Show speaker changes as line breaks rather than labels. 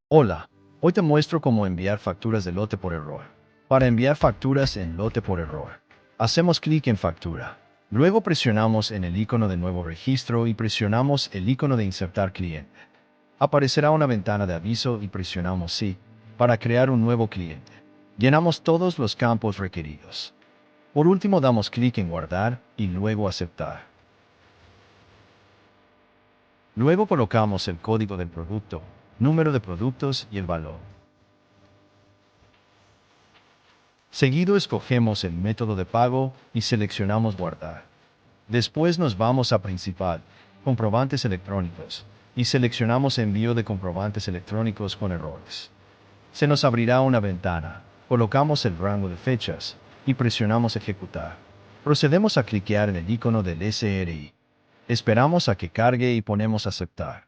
Hola, hoy te muestro cómo enviar facturas de lote por error. Para enviar facturas en lote por error, hacemos clic en factura. Luego presionamos en el icono de nuevo registro y presionamos el icono de insertar cliente. Aparecerá una ventana de aviso y presionamos sí para crear un nuevo cliente. Llenamos todos los campos requeridos. Por último damos clic en guardar y luego aceptar. Luego colocamos el código del producto, número de productos y el valor. Seguido escogemos el método de pago y seleccionamos guardar. Después nos vamos a principal, comprobantes electrónicos, y seleccionamos envío de comprobantes electrónicos con errores. Se nos abrirá una ventana, colocamos el rango de fechas y presionamos ejecutar. Procedemos a cliquear en el icono del SRI. Esperamos a que cargue y ponemos aceptar.